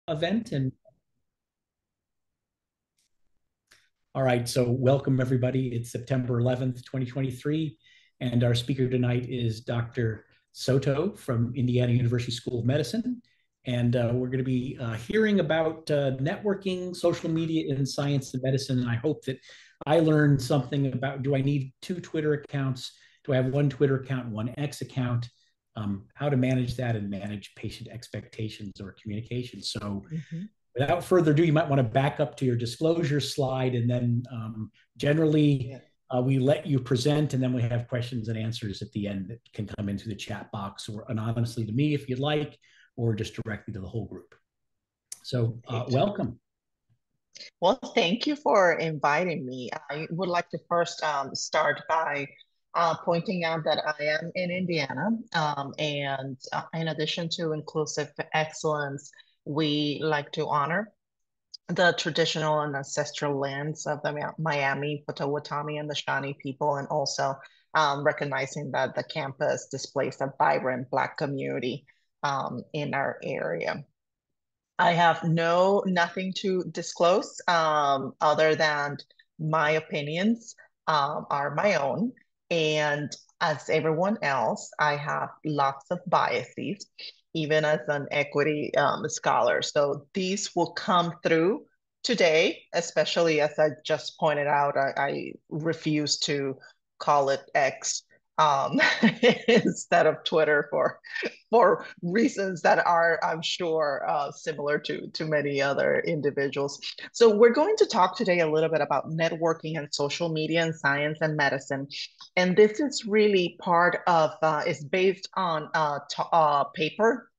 event. And all right, so welcome everybody. It's September 11th, 2023, and our speaker tonight is Dr. Soto from Indiana University School of Medicine. And we're going to be hearing about networking, social media in science and medicine. And I hope that I learned something about, do I need two Twitter accounts? Do I have one Twitter account and one X account? How to manage that and manage patient expectations or communication. So without further ado, you might want to back up to your disclosure slide, and then generally we let you present, and then we have questions and answers at the end that can come into the chat box or anonymously to me if you'd like, or just directly to the whole group. So welcome. Well, thank you for inviting me. I would like to first start by pointing out that I am in Indiana, and in addition to inclusive excellence, we like to honor the traditional and ancestral lands of the Miami, Potawatomi, and the Shawnee people, and also recognizing that the campus displays a vibrant Black community in our area. I have nothing to disclose other than my opinions are my own. And as everyone else, I have lots of biases, even as an equity scholar. So these will come through today, especially as I just pointed out, I refuse to call it X instead of Twitter for reasons that are, I'm sure, similar to many other individuals. So we're going to talk today a little bit about networking and social media in science and medicine. And this is really part of, it's based on a paper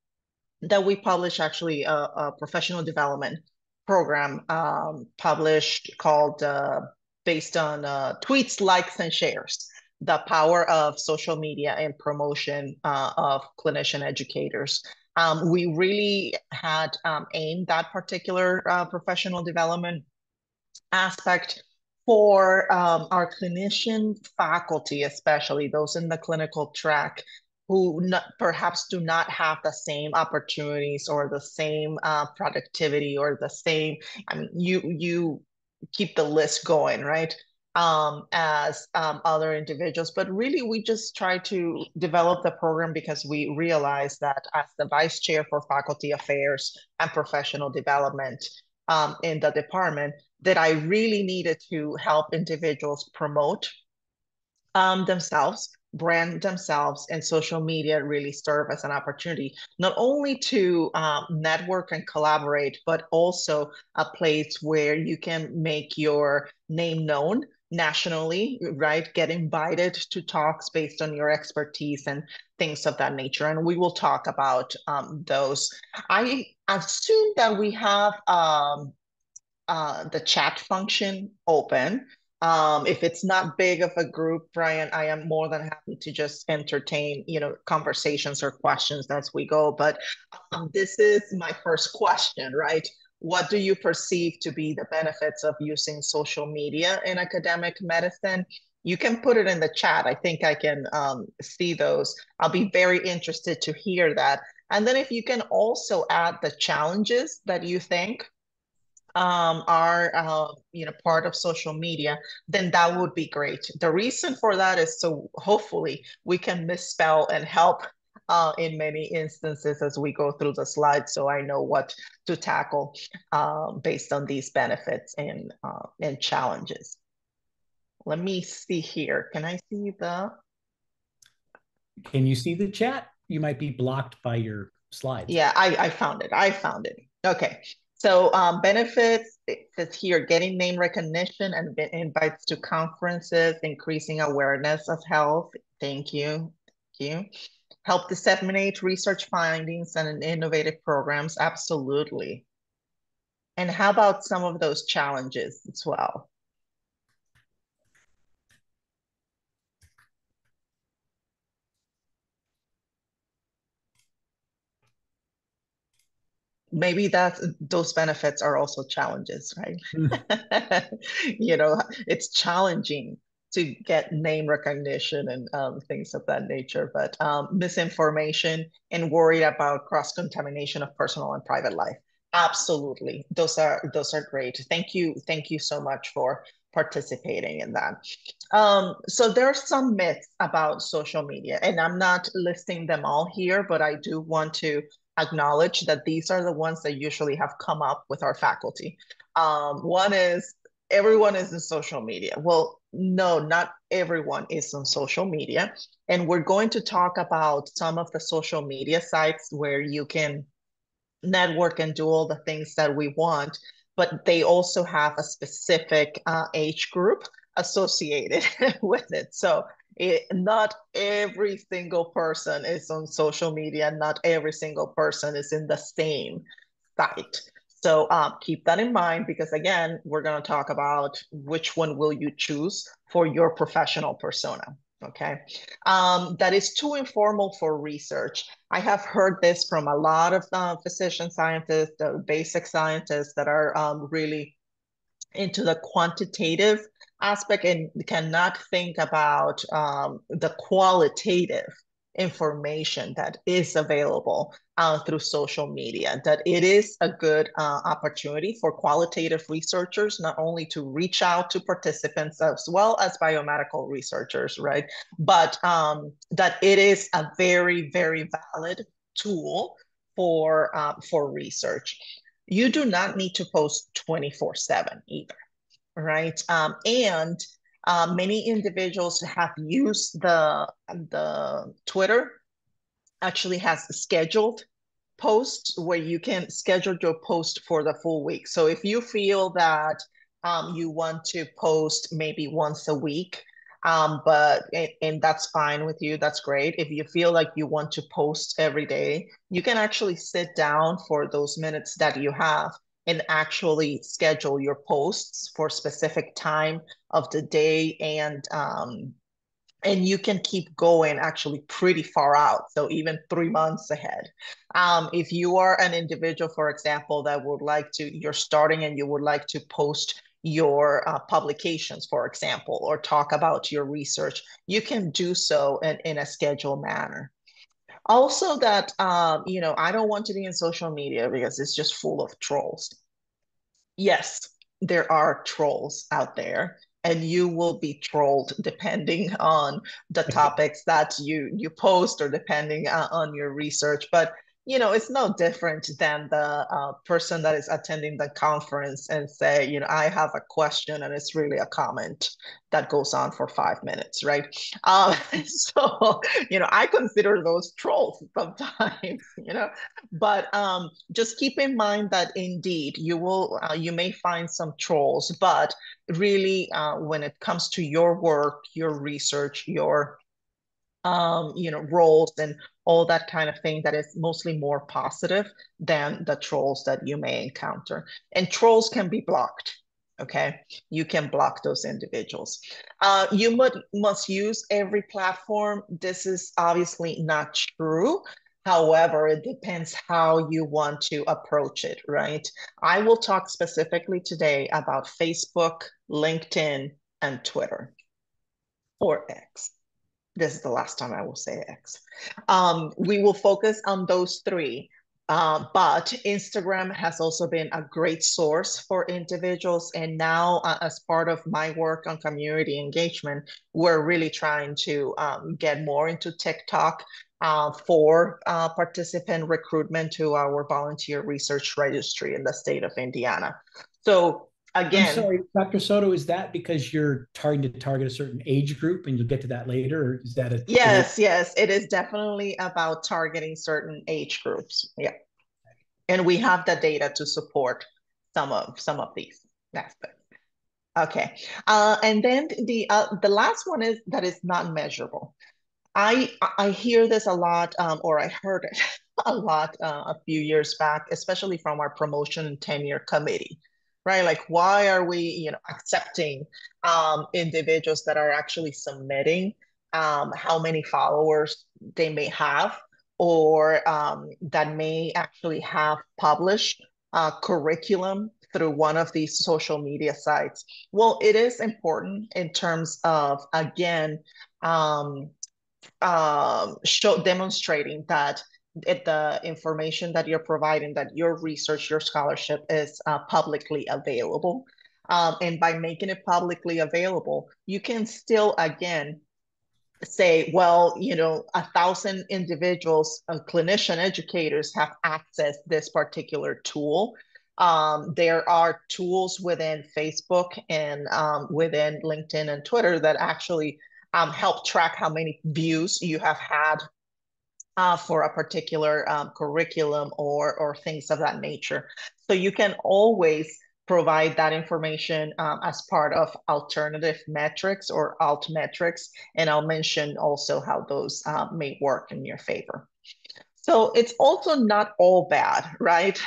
that we published, actually a professional development program published called, based on tweets, likes, and shares, the power of social media and promotion of clinician educators. We really had aimed that particular professional development aspect for our clinician faculty, especially those in the clinical track who perhaps do not have the same opportunities or the same productivity or the same, I mean, you keep the list going, right? As other individuals. But really, we just try to develop the program because we realize that as the vice chair for faculty affairs and professional development in the department, that I really needed to help individuals promote themselves, brand themselves, and social media really serve as an opportunity, not only to network and collaborate, but also a place where you can make your name known nationally, right? Get invited to talks based on your expertise and things of that nature. And we will talk about those. I assume that we have the chat function open. If it's not big of a group, Brian, I am more than happy to just entertain, conversations or questions as we go. But this is my first question, right? What do you perceive to be the benefits of using social media in academic medicine? You can put it in the chat. I think I can see those. I'll be very interested to hear that. And then if you can also add the challenges that you think are part of social media, then that would be great. The reason for that is so hopefully we can misspell and help in many instances as we go through the slides, so I know what to tackle based on these benefits and challenges. Let me see here. Can I see the? Can you see the chat? You might be blocked by your slides. Yeah, I found it. I found it. Okay. So benefits, it says here, getting name recognition and invites to conferences, increasing awareness of health. Thank you. Thank you. Help disseminate research findings and innovative programs. Absolutely. And how about some of those challenges as well? Maybe those benefits are also challenges, right? It's challenging to get name recognition and things of that nature, but misinformation and worried about cross-contamination of personal and private life. Absolutely. Those are great. Thank you so much for participating in that. So there are some myths about social media, and I'm not listing them all here, but I do want to acknowledge that these are the ones that usually have come up with our faculty. One is everyone is in social media. Well, no, not everyone is on social media. And we're going to talk about some of the social media sites where you can network and do all the things that we want, but they also have a specific age group associated with it. So not every single person is on social media, not every single person is in the same site. So keep that in mind because again, we're going to talk about which one will you choose for your professional persona. Okay. That is too informal for research. I have heard this from a lot of physician scientists, basic scientists that are really into the quantitative aspect and cannot think about the qualitative information that is available through social media, that it is a good opportunity for qualitative researchers, not only to reach out to participants as well as biomedical researchers, right? But that it is a very, very valid tool for research. You do not need to post 24/7 either, right? And many individuals have used the Twitter actually has scheduled posts where you can schedule your post for the full week. So if you feel that you want to post maybe once a week, and that's fine with you, that's great. If you feel like you want to post every day, you can actually sit down for those minutes that you have and actually schedule your posts for specific time of the day and you can keep going actually pretty far out, so even 3 months ahead. If you are an individual, for example, that would like to, you're starting and you would like to post your publications, for example, or talk about your research, you can do so in a scheduled manner. Also that, I don't want to be in social media because it's just full of trolls. Yes, there are trolls out there, and you will be trolled depending on the topics that you post or depending on your research. But it's no different than the person that is attending the conference and say, I have a question, and it's really a comment that goes on for 5 minutes, right? So I consider those trolls sometimes, but just keep in mind that indeed you may find some trolls, but really when it comes to your work, your research, your roles and all that kind of thing, that is mostly more positive than the trolls that you may encounter. And trolls can be blocked. Okay, you can block those individuals. You must use every platform. This is obviously not true. However, it depends how you want to approach it, right? I will talk specifically today about Facebook, LinkedIn, and Twitter, or X. This is the last time I will say X. We will focus on those three. But Instagram has also been a great source for individuals. And now, as part of my work on community engagement, we're really trying to get more into TikTok for participant recruitment to our volunteer research registry in the state of Indiana. So I'm again, sorry, Dr. Soto, is that because you're targeting to target a certain age group and you'll get to that later? Or is that yes, yes, it is definitely about targeting certain age groups. Yeah. And we have the data to support some of these aspects. Okay. And then the last one is that is not measurable. I hear this a lot, or I heard it a lot a few years back, especially from our promotion and tenure committee, right? Like, why are we, accepting individuals that are actually submitting how many followers they may have, or that may actually have published curriculum through one of these social media sites? Well, it is important in terms of, again, show demonstrating that the information that you're providing, that your research, your scholarship is publicly available. And by making it publicly available, you can still, again, say, well, 1,000 individuals, clinician educators have accessed this particular tool. There are tools within Facebook and within LinkedIn and Twitter that actually help track how many views you have had for a particular curriculum or things of that nature. So you can always provide that information as part of alternative metrics or alt metrics. And I'll mention also how those may work in your favor. So it's also not all bad, right?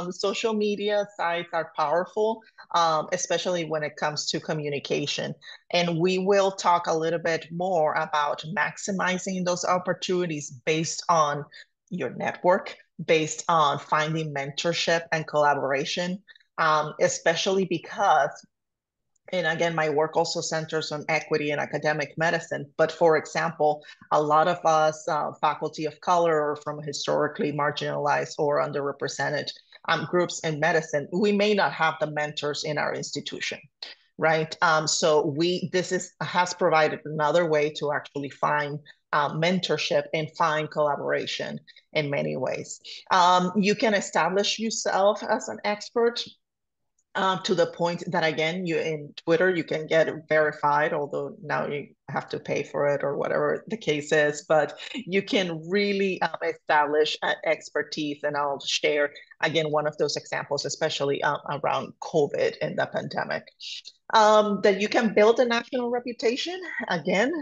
Social media sites are powerful, especially when it comes to communication. And we will talk a little bit more about maximizing those opportunities based on your network, based on finding mentorship and collaboration, especially because, and again, my work also centers on equity in academic medicine. But for example, a lot of us faculty of color or from historically marginalized or underrepresented groups in medicine, we may not have the mentors in our institution, right? So this has provided another way to actually find mentorship and find collaboration in many ways. You can establish yourself as an expert to the point that, again, you in Twitter, you can get verified, although now you have to pay for it or whatever the case is, but you can really establish expertise. And I'll share, again, one of those examples, especially around COVID and the pandemic. That you can build a national reputation. Again,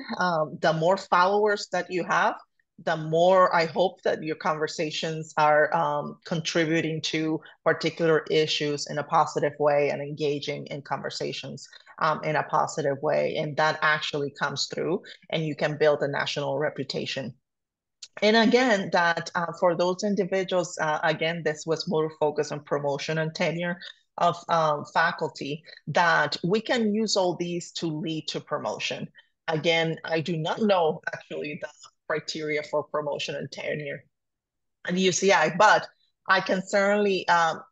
the more followers that you have, the more I hope that your conversations are contributing to particular issues in a positive way and engaging in conversations in a positive way. And that actually comes through, and you can build a national reputation. And again, that for those individuals, again, this was more focused on promotion and tenure of faculty, that we can use all these to lead to promotion. Again, I do not know actually the criteria for promotion and tenure at UCI, but I can certainly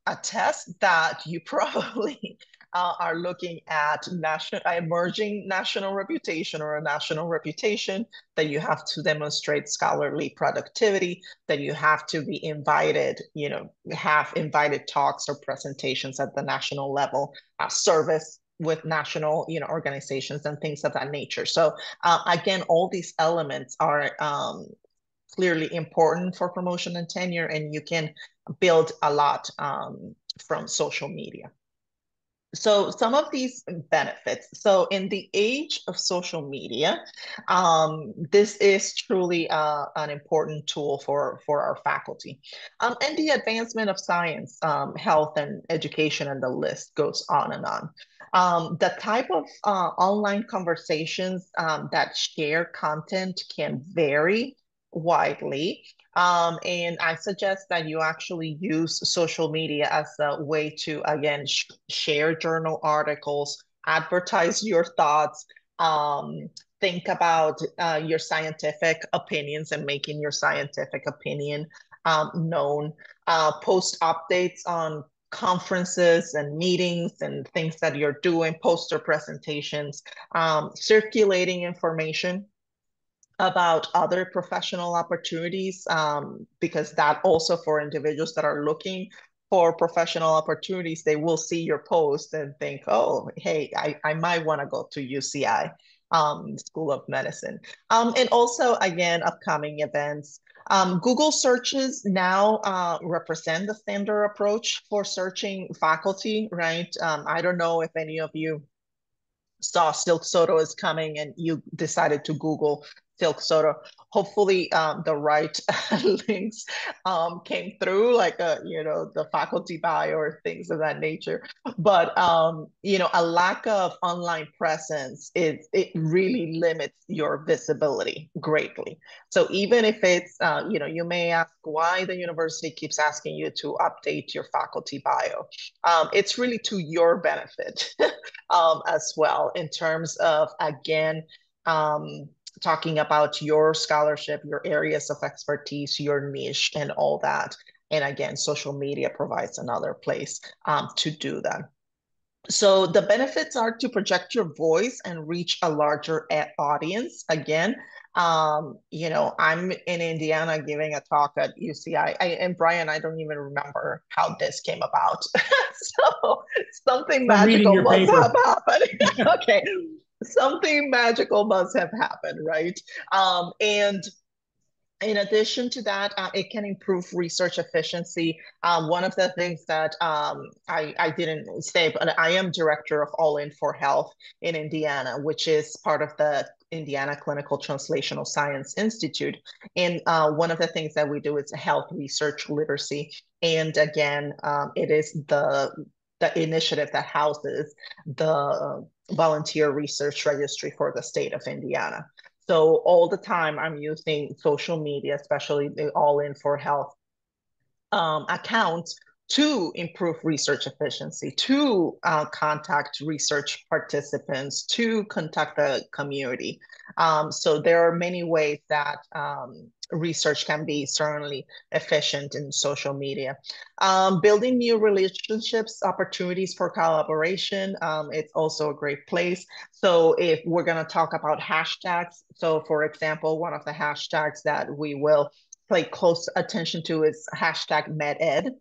attest that you probably are looking at emerging national reputation or a national reputation, that you have to demonstrate scholarly productivity, that you have to be invited, have invited talks or presentations at the national level, service with national organizations and things of that nature. So again, all these elements are clearly important for promotion and tenure, and you can build a lot from social media. So some of these benefits. So in the age of social media, this is truly an important tool for our faculty. And the advancement of science, health, and education, and the list goes on and on. The type of online conversations that share content can vary widely. And I suggest that you actually use social media as a way to, again, share journal articles, advertise your thoughts, think about your scientific opinions and making your scientific opinion known, post updates on conferences and meetings and things that you're doing, poster presentations, circulating information about other professional opportunities, because that also, for individuals that are looking for professional opportunities, they will see your post and think, oh, hey, I might want to go to UCI School of Medicine. And also, again, upcoming events. Google searches now represent the standard approach for searching faculty, right? I don't know if any of you saw Silk Soto is coming and you decided to Google Silk Soto. Hopefully the right links came through, like the faculty bio or things of that nature. But a lack of online presence, it really limits your visibility greatly. So even if it's you may ask why the university keeps asking you to update your faculty bio. It's really to your benefit as well, in terms of, again, talking about your scholarship, your areas of expertise, your niche, and all that. And again, social media provides another place to do that. So the benefits are to project your voice and reach a larger audience. Again, I'm in Indiana giving a talk at UCI. And Brian, I don't even remember how this came about. So something I'm reading magical your must paper. have happened. Okay, something magical must have happened, right? And in addition to that, it can improve research efficiency. One of the things that I didn't say, but I am director of All In for Health in Indiana, which is part of the Indiana Clinical Translational Science Institute. And one of the things that we do is health research literacy. And again, it is the initiative that houses the volunteer research registry for the state of Indiana. So all the time I'm using social media, especially the All In for Health accounts to improve research efficiency, to contact research participants, to contact the community. So there are many ways that research can be certainly efficient in social media. Building new relationships, opportunities for collaboration, it's also a great place. So if we're going to talk about hashtags, so for example, one of the hashtags that we will pay close attention to is hashtag MedEd.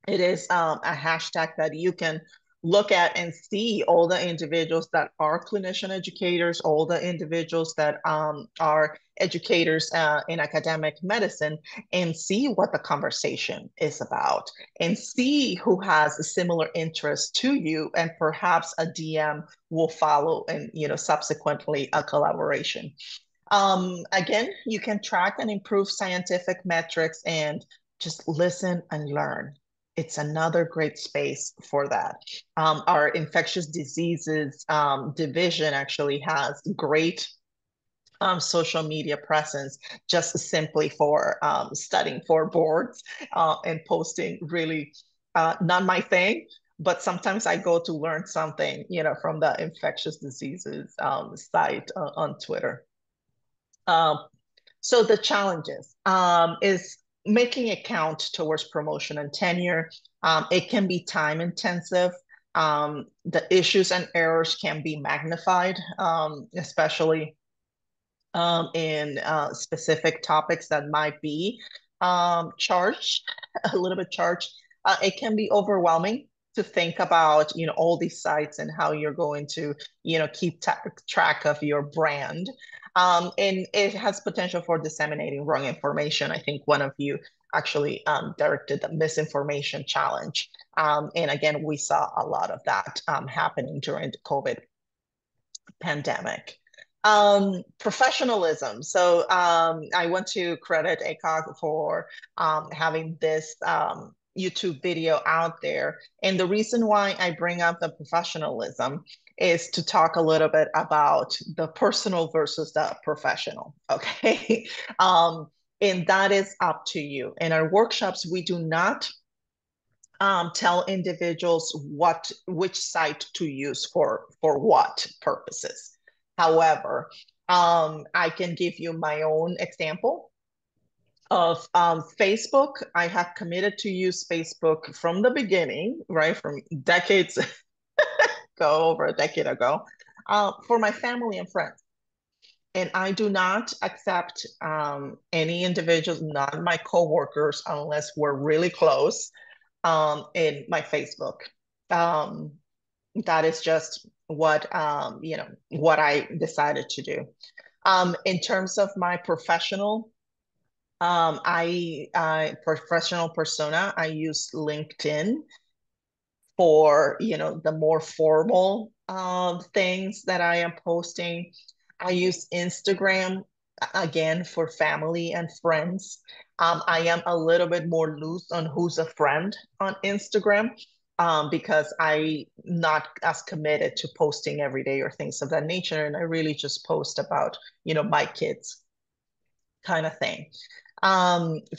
It is a hashtag that you can look at and see all the individuals that are clinician educators, all the individuals that are educators in academic medicine, and see what the conversation is about, and see who has a similar interest to you, and perhaps a DM will follow, and subsequently a collaboration. Again, you can track and improve scientific metrics and just listen and learn. It's another great space for that. Our infectious diseases division actually has great social media presence just simply for studying for boards and posting really not my thing, but sometimes I go to learn something, from the infectious diseases site on Twitter. Um, so the challenges is making it count towards promotion and tenure. It can be time intensive. The issues and errors can be magnified, especially in specific topics that might be charged, a little bit charged. It can be overwhelming to think about, all these sites and how you're going to, keep track of your brand. And it has potential for disseminating wrong information. I think one of you actually directed the misinformation challenge. And again, we saw a lot of that happening during the COVID pandemic. Professionalism. So I want to credit ACOG for having this YouTube video out there. And the reason why I bring up the professionalism is to talk a little bit about the personal versus the professional, okay? And that is up to you. In our workshops, we do not tell individuals which site to use for what purposes. However, I can give you my own example of Facebook. I have committed to use Facebook from the beginning, right, from decades ago, over a decade ago, for my family and friends. And I do not accept any individuals, not my coworkers, unless we're really close, in my Facebook. Um, that is just what what I decided to do. In terms of my professional, I professional persona, I use LinkedIn for the more formal things that I am posting. I use Instagram again for family and friends. I am a little bit more loose on who's a friend on Instagram because I'm not as committed to posting every day or things of that nature. And I really just post about, my kids kind of thing.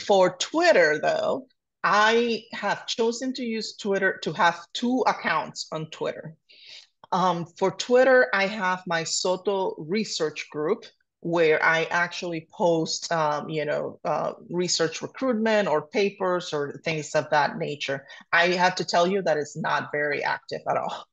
For Twitter, though, I have chosen to use Twitter to have two accounts on Twitter. For Twitter, I have my SOTO research group, where I actually post, research recruitment or papers or things of that nature. I have to tell you that it's not very active at all.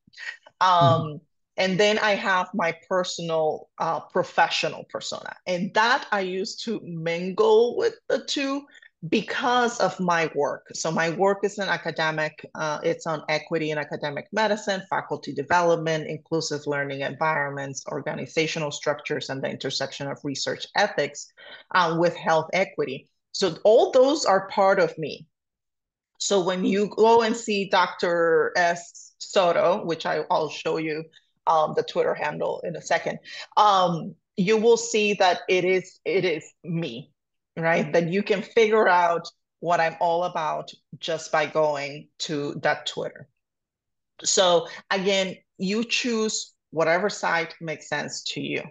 Mhm. And then I have my personal professional persona, and that I use to mingle with the two because of my work. So my work is an academic, it's on equity in academic medicine, faculty development, inclusive learning environments, organizational structures, and the intersection of research ethics with health equity. So all those are part of me. So when you go and see Dr. S. Soto, which I'll show you the Twitter handle in a second, you will see that it is me, right? That you can figure out what I'm all about just by going to that Twitter. So again, you choose whatever site makes sense to you.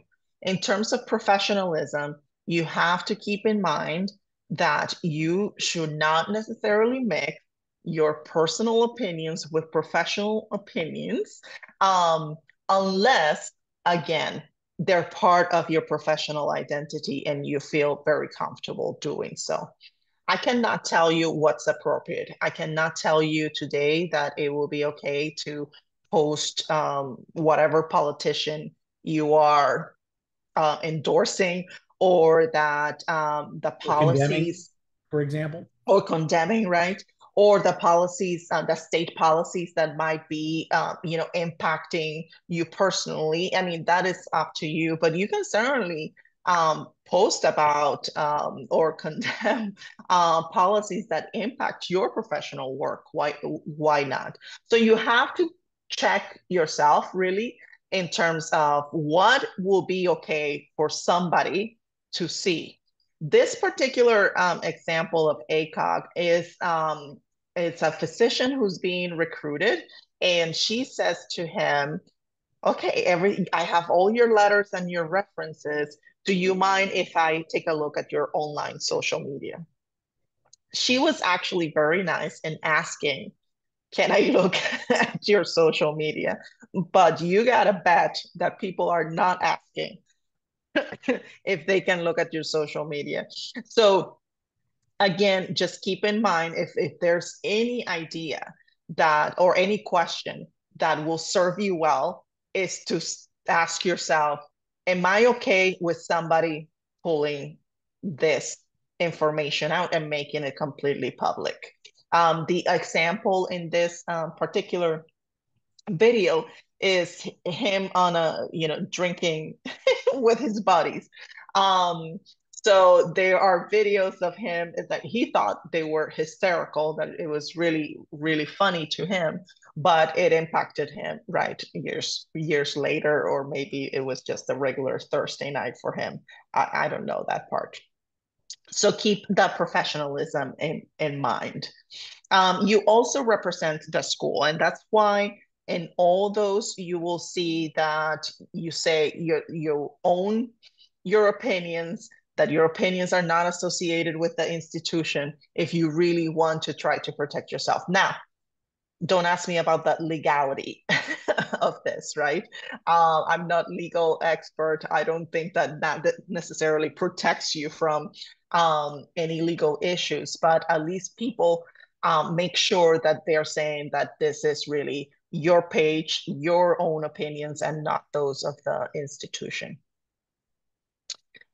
In terms of professionalism, you have to keep in mind that you should not necessarily mix your personal opinions with professional opinions, unless, again, they're part of your professional identity and you feel very comfortable doing so. I cannot tell you what's appropriate. I cannot tell you today that it will be okay to post whatever politician you are endorsing, or that the Or condemning, policies for example. or condemning, right? Or the policies, the state policies that might be, impacting you personally. I mean, that is up to you, but you can certainly post about or condemn policies that impact your professional work. Why not? So you have to check yourself really in terms of what will be okay for somebody to see. This particular example of ACOG is it's a physician who's being recruited, and she says to him, "Okay, I have all your letters and your references. Do you mind if I take a look at your online social media?" She was actually very nice in asking, "Can I look at your social media?" But you gotta bet that people are not asking if they can look at your social media. So again, just keep in mind, if there's any idea that or any question that will serve you well, is to ask yourself, am I okay with somebody pulling this information out and making it completely public? The example in this particular video is him on a, drinking with his buddies. So there are videos of him that he thought they were hysterical, that it was really, really funny to him, but it impacted him, right, years later, or maybe it was just a regular Thursday night for him. I don't know that part. So keep that professionalism in mind. You also represent the school, and that's why in all those you will see that you say you own your opinions, that your opinions are not associated with the institution if you really want to try to protect yourself. Now, don't ask me about the legality of this, right? I'm not legal expert. I don't think that necessarily protects you from any legal issues, but at least people make sure that they're saying that this is really your page, your own opinions, and not those of the institution.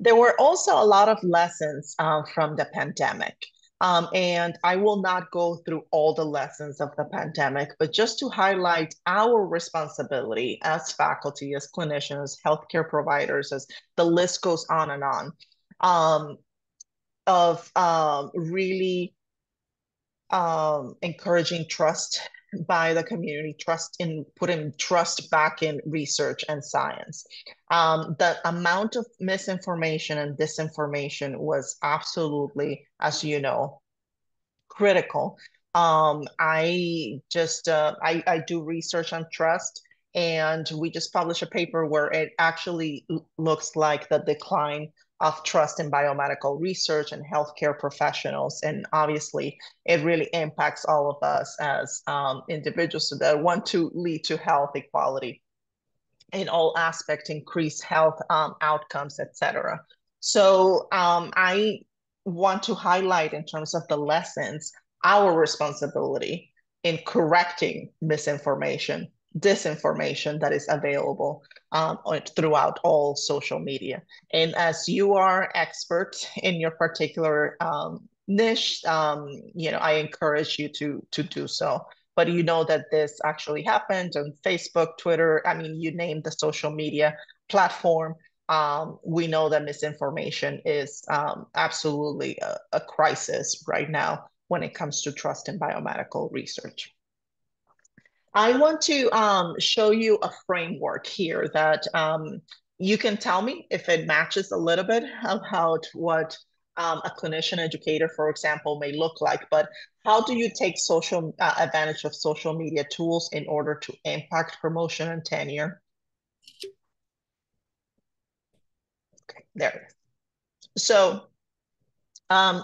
There were also a lot of lessons from the pandemic. And I will not go through all the lessons of the pandemic, but just to highlight our responsibility as faculty, as clinicians, healthcare providers, as the list goes on and on, um, of really encouraging trust by the community, trust in putting trust back in research and science. The amount of misinformation and disinformation was absolutely, as you know, critical. I do research on trust, and we just published a paper where it actually looks like the decline of trust in biomedical research and healthcare professionals. And obviously, it really impacts all of us as individuals that want to lead to health equality. in all aspects, increase health outcomes, etc. So I want to highlight in terms of the lessons, our responsibility in correcting misinformation, disinformation that is available throughout all social media. And as you are expert in your particular niche, I encourage you to do so. But you know that this actually happened on Facebook, Twitter. I mean, you name the social media platform. We know that misinformation is absolutely a crisis right now when it comes to trust in biomedical research. I want to show you a framework here that you can tell me if it matches a little bit of what a clinician educator, for example, may look like. But how do you take social advantage of social media tools in order to impact promotion and tenure? Okay, there it is. So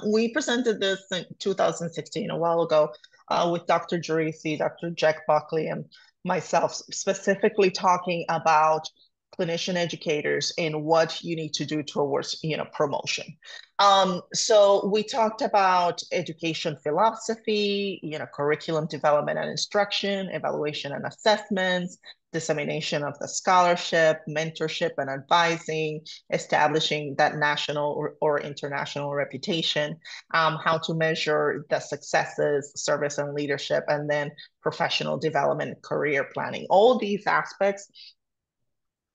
we presented this in 2016, a while ago, with Dr. Geraci, Dr. Jack Buckley, and myself, specifically talking about clinician educators and what you need to do towards, promotion. So we talked about education philosophy, curriculum development and instruction, evaluation and assessments, dissemination of the scholarship, mentorship and advising, establishing that national or international reputation, how to measure the successes, service and leadership, and then professional development, career planning. All these aspects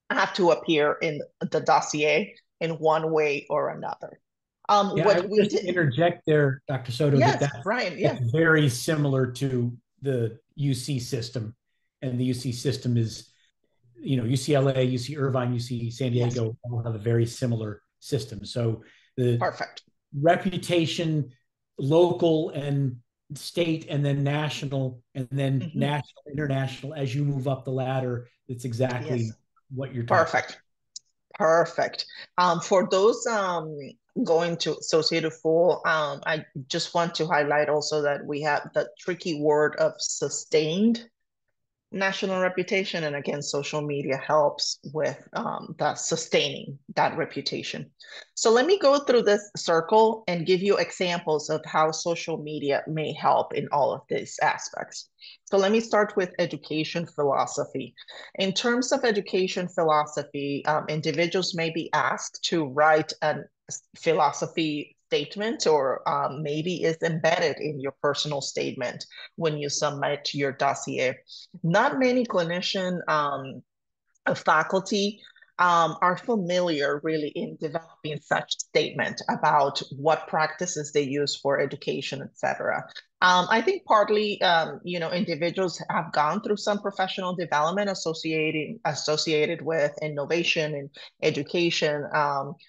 have to appear in the dossier in one way or another. Yeah, I would just interject there, Dr. Soto, yes, Brian, yes. That's very similar to the UC system. And the UC system is, UCLA, UC Irvine, UC San Diego, yes, all have a very similar system. So the perfect reputation, local and state, and then national, and then national, international, as you move up the ladder, that's exactly what you're talking about. Perfect. For those going to Associated Full, I just want to highlight also that we have the tricky word of sustained national reputation. And again, social media helps with the sustaining that reputation. So let me go through this circle and give you examples of how social media may help in all of these aspects. So let me start with education philosophy. In terms of education philosophy, individuals may be asked to write a philosophy statement, or maybe is embedded in your personal statement when you submit your dossier. Not many clinician faculty are familiar really in developing such statement about what practices they use for education, etc. I think partly, individuals have gone through some professional development associated with innovation and education.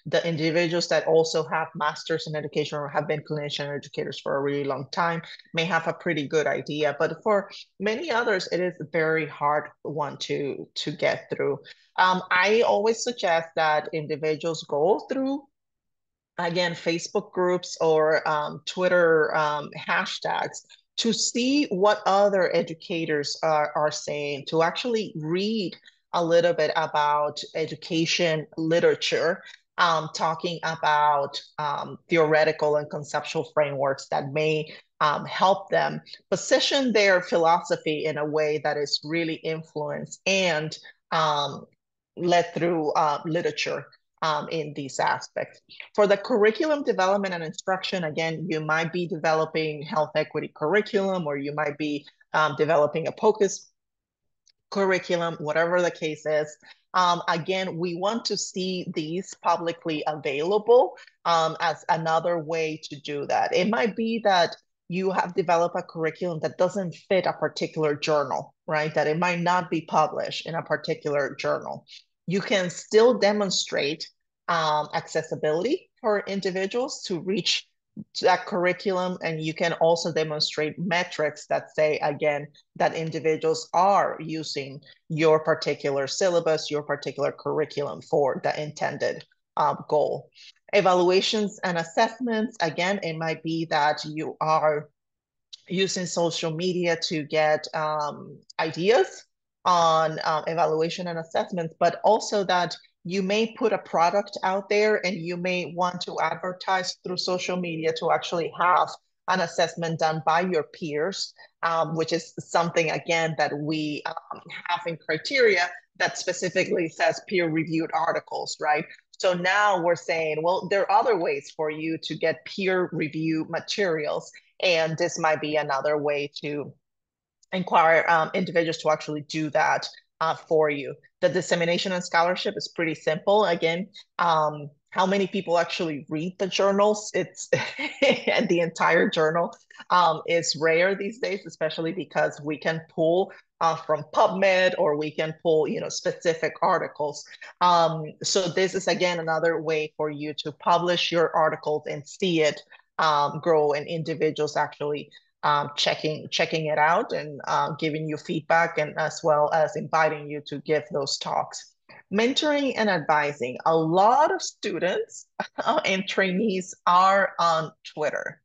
The individuals that also have masters in education or have been clinician educators for a really long time may have a pretty good idea, but for many others, it is a very hard one to get through. I always suggest that individuals go through, again, Facebook groups or Twitter hashtags to see what other educators are saying, to actually read a little bit about education literature, talking about theoretical and conceptual frameworks that may help them position their philosophy in a way that is really influenced and led through literature in these aspects. For the curriculum development and instruction, again, you might be developing health equity curriculum, or you might be developing a POCUS curriculum, whatever the case is. Again, we want to see these publicly available as another way to do that. It might be that you have developed a curriculum that doesn't fit a particular journal, right? That it might not be published in a particular journal. You can still demonstrate accessibility for individuals to reach that curriculum, and you can also demonstrate metrics that say, again, that individuals are using your particular syllabus, your particular curriculum for the intended goal. Evaluations and assessments, again, it might be that you are using social media to get ideas on evaluation and assessments, but also that you may put a product out there and you may want to advertise through social media to actually have an assessment done by your peers, which is something, again, that we have in criteria that specifically says peer-reviewed articles, right? So now we're saying, well, there are other ways for you to get peer review materials, and this might be another way to inquire individuals to actually do that for you. The dissemination and scholarship is pretty simple. Again, how many people actually read the journals? It's and the entire journal is rare these days, especially because we can pull from PubMed, or we can pull, specific articles. So this is, again, another way for you to publish your articles and see it grow, and individuals actually checking it out and giving you feedback, and as well as inviting you to give those talks. Mentoring and advising. A lot of students and trainees are on Twitter.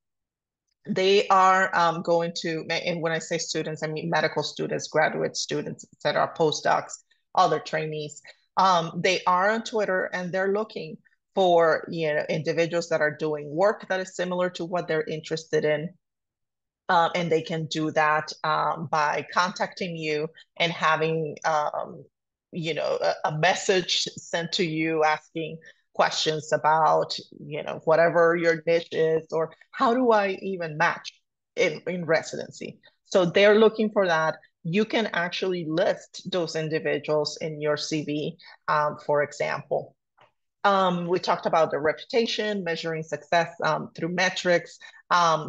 They are going to, and when I say students, I mean medical students, graduate students, etc., postdocs, other trainees. They are on Twitter, and they're looking for individuals that are doing work that is similar to what they're interested in. And they can do that by contacting you and having a message sent to you asking questions about whatever your niche is, or how do I even match in residency. So they're looking for that. You can actually list those individuals in your CV, for example. We talked about the reputation, measuring success through metrics,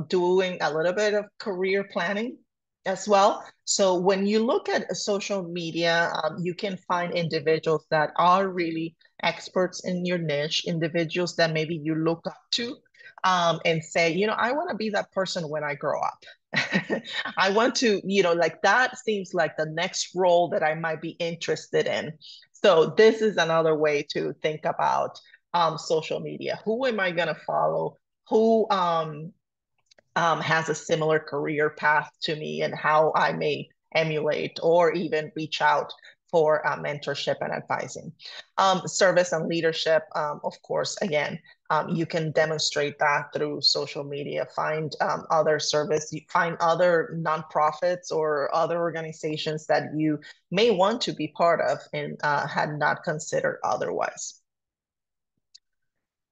doing a little bit of career planning as well. So when you look at social media, you can find individuals that are really experts in your niche, individuals that maybe you look up to, and say, I want to be that person when I grow up. I want to, like that seems like the next role that I might be interested in. So this is another way to think about social media. Who am I going to follow? Who has a similar career path to me, and how I may emulate or even reach out for mentorship and advising. Service and leadership, of course, again, you can demonstrate that through social media. Find other service, find other nonprofits or other organizations that you may want to be part of and had not considered otherwise.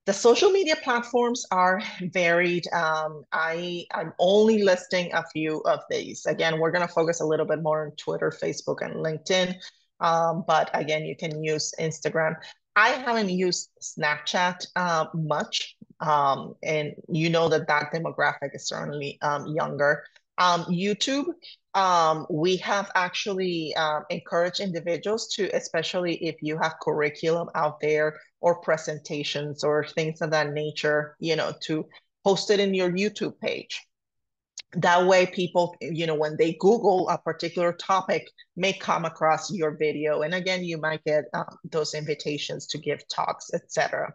The social media platforms are varied. I'm only listing a few of these. Again, we're going to focus a little bit more on Twitter, Facebook, and LinkedIn. But again, you can use Instagram. I haven't used Snapchat much. And that demographic is certainly younger. YouTube, we have actually encouraged individuals to, especially if you have curriculum out there or presentations or things of that nature, to post it in your YouTube page. That way people, when they Google a particular topic, may come across your video. And again, you might get those invitations to give talks, etc.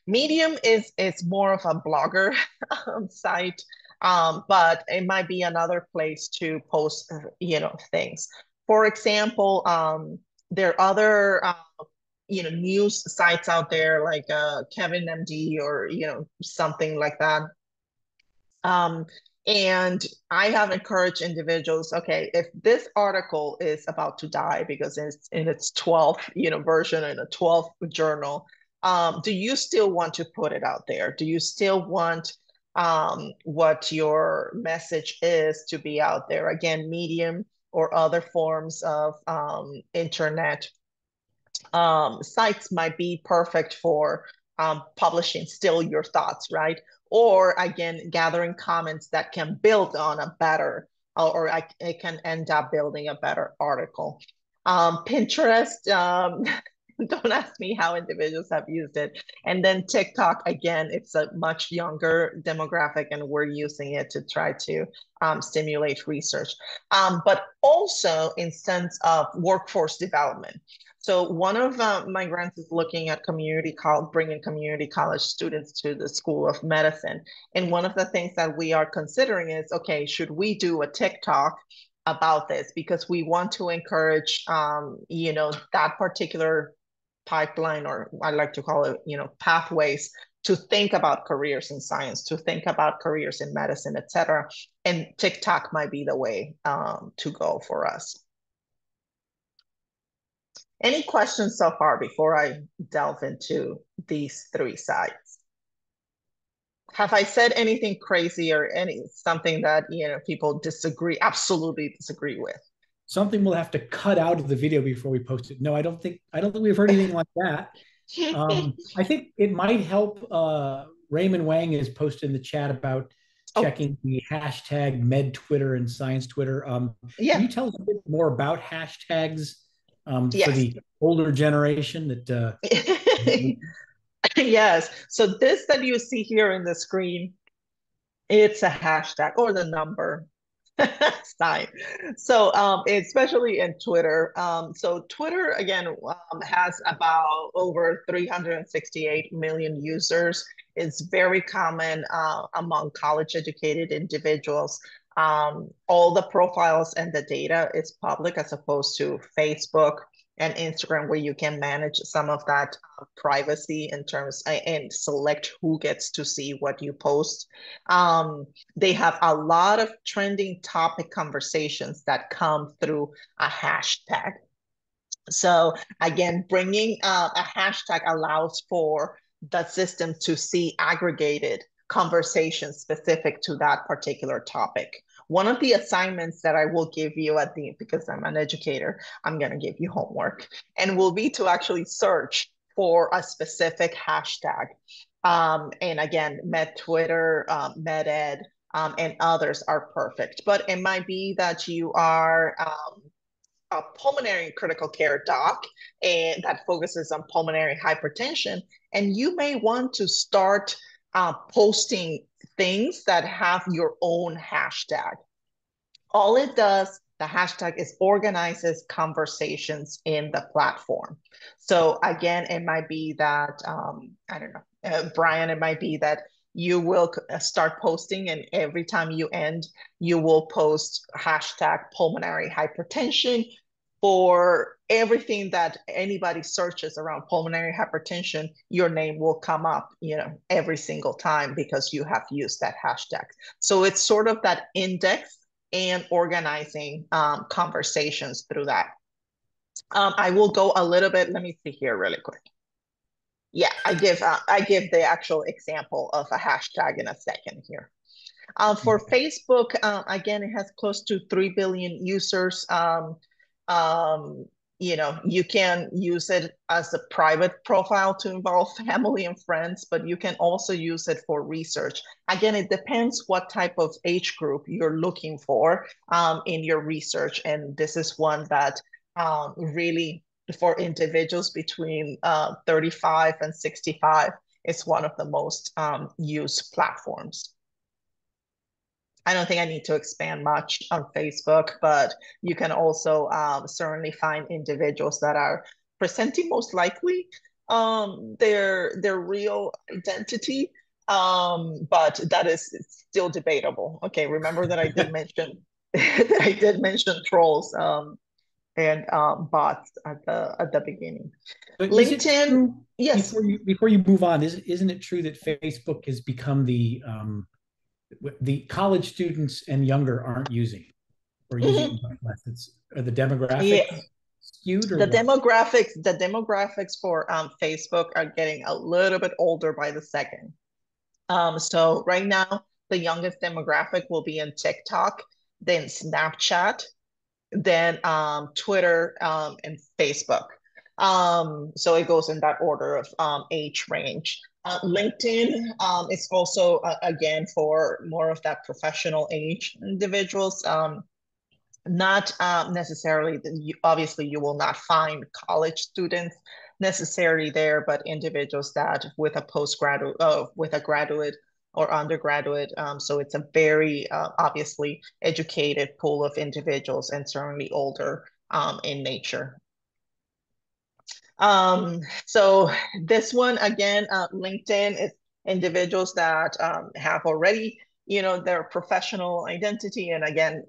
Medium is more of a blogger site, but it might be another place to post, things. For example, there are other news sites out there like Kevin MD or something like that. And I have encouraged individuals, okay, if this article is about to die because it's in its 12th version in a 12th journal, do you still want to put it out there? Do you still want what your message is to be out there? Again, Medium or other forms of internet sites might be perfect for publishing still your thoughts, right? Or again, gathering comments that can build on a better, or it can end up building a better article. Pinterest, don't ask me how individuals have used it. And then TikTok, again, it's a much younger demographic, and we're using it to try to stimulate research. But also in sense of workforce development. So one of my grants is looking at bringing community college students to the School of Medicine. And one of the things that we are considering is, okay, should we do a TikTok about this because we want to encourage, that particular pipeline, or I like to call it, pathways to think about careers in science, to think about careers in medicine, et cetera. And TikTok might be the way to go for us. Any questions so far before I delve into these three sites? Have I said anything crazy or something that people absolutely disagree with? Something we'll have to cut out of the video before we post it. No, I don't think we've heard anything like that. I think it might help. Raymond Wang has posted in the chat about checking the hashtag med Twitter and science Twitter. Yeah. Can you tell us a bit more about hashtags Yes. for the older generation that Yes. So this that you see here in the screen, it's a hashtag or the number sign. So especially in Twitter. So Twitter, again, has about over 368 million users. It's very common among college-educated individuals. All the profiles and the data is public as opposed to Facebook and Instagram, where you can manage some of that privacy in terms and select who gets to see what you post. They have a lot of trending topic conversations that come through a hashtag. So again, bringing a hashtag allows for the system to see aggregated conversations specific to that particular topic. One of the assignments that I will give you because I'm an educator, I'm going to give you homework, and will be to actually search for a specific hashtag. And again, MedTwitter, MedEd, and others are perfect. But it might be that you are a pulmonary critical care doc and that focuses on pulmonary hypertension, and you may want to start posting things that have your own hashtag. All it does, the hashtag, is organizes conversations in the platform. So again, it might be that, I don't know, Brian, it might be that you will start posting, and every time you end, you will post hashtag pulmonary hypertension. For everything that anybody searches around pulmonary hypertension, your name will come up, every single time because you have used that hashtag. So it's sort of that index and organizing conversations through that. I will go a little bit. Let me see here really quick. Yeah, I give the actual example of a hashtag in a second here. For Facebook, again, it has close to 3 billion users. You can use it as a private profile to involve family and friends, but you can also use it for research. Again, it depends what type of age group you're looking for in your research. And this is one that really, for individuals between 35 and 65, is one of the most used platforms. I don't think I need to expand much on Facebook, but you can also certainly find individuals that are presenting most likely their real identity, but that is still debatable. Okay, remember that I did mention trolls and bots at the beginning. But LinkedIn, yes. Before you move on, isn't it true that Facebook has become the college students and younger aren't using it, or using it less? Are the demographics skewed? Or the demographics for Facebook are getting a little bit older by the second. So right now, the youngest demographic will be in TikTok, then Snapchat, then Twitter, and Facebook. So it goes in that order of age range. LinkedIn is also, again, for more of that professional age individuals. Not necessarily, obviously, you will not find college students necessarily there, but individuals that with a graduate or undergraduate. So it's a very obviously educated pool of individuals, and certainly older in nature. So this one, again, LinkedIn is individuals that have already their professional identity. And again,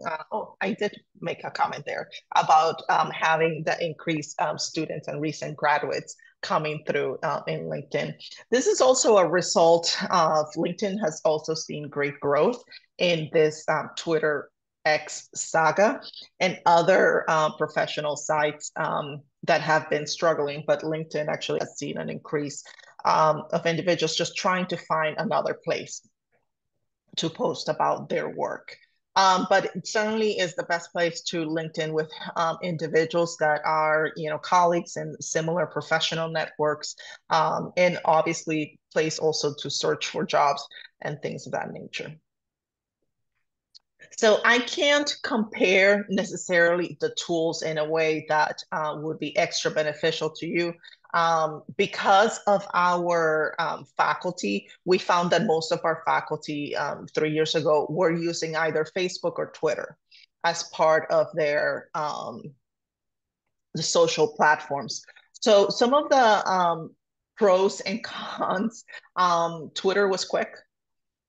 I did make a comment there about having the increased students and recent graduates coming through in LinkedIn. This is also a result of LinkedIn has also seen great growth in this Twitter X saga and other professional sites that have been struggling, but LinkedIn actually has seen an increase of individuals just trying to find another place to post about their work. But it certainly is the best place to LinkedIn with individuals that are, colleagues in similar professional networks, and obviously place also to search for jobs and things of that nature. So I can't compare necessarily the tools in a way that would be extra beneficial to you. Because of our faculty, we found that most of our faculty 3 years ago were using either Facebook or Twitter as part of their the social platforms. So some of the pros and cons, Twitter was quick.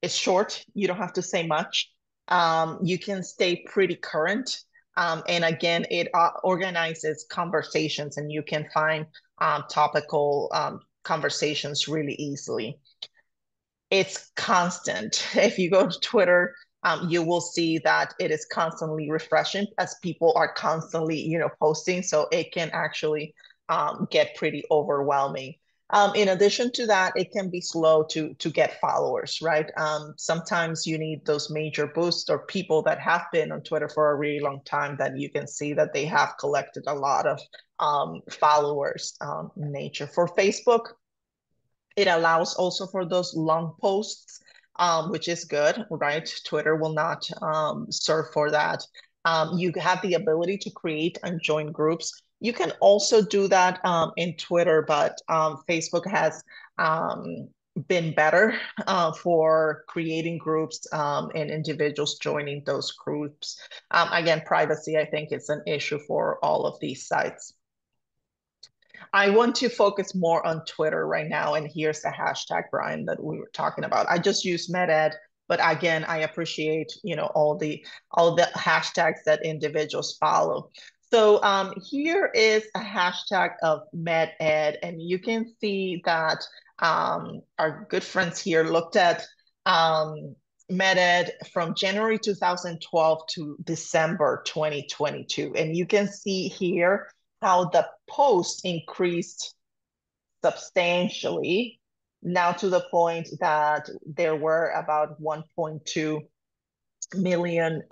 It's short. You don't have to say much. You can stay pretty current. And again, it organizes conversations and you can find topical conversations really easily. It's constant. If you go to Twitter, you will see that it is constantly refreshing as people are constantly, posting. So it can actually get pretty overwhelming. In addition to that, it can be slow to get followers, right? Sometimes you need those major boosts or people that have been on Twitter for a really long time that you can see that they have collected a lot of followers in nature. For Facebook, it allows also for those long posts, which is good, right? Twitter will not serve for that. You have the ability to create and join groups. You can also do that in Twitter, but Facebook has been better for creating groups and individuals joining those groups. Again, privacy, I think, is an issue for all of these sites. I want to focus more on Twitter right now, and here's the hashtag, Brian, that we were talking about. I just use MedEd, but again, I appreciate all the hashtags that individuals follow. So here is a hashtag of MedEd, and you can see that our good friends here looked at MedEd from January 2012 to December 2022, and you can see here how the post increased substantially, now to the point that there were about 1.2 million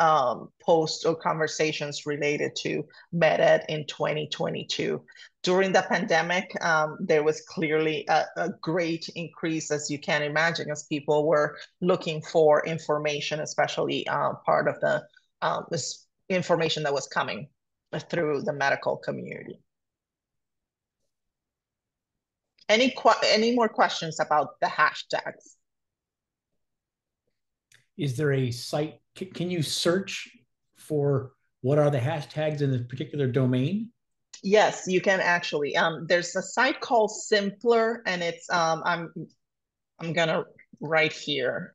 posts or conversations related to MedEd in 2022. During the pandemic, there was clearly a great increase, as you can imagine, as people were looking for information, especially part of the this information that was coming through the medical community. Any more questions about the hashtags? Is there a site? Can you search for what are the hashtags in a particular domain? Yes, you can actually. There's a site called Simpler, and it's I'm gonna write here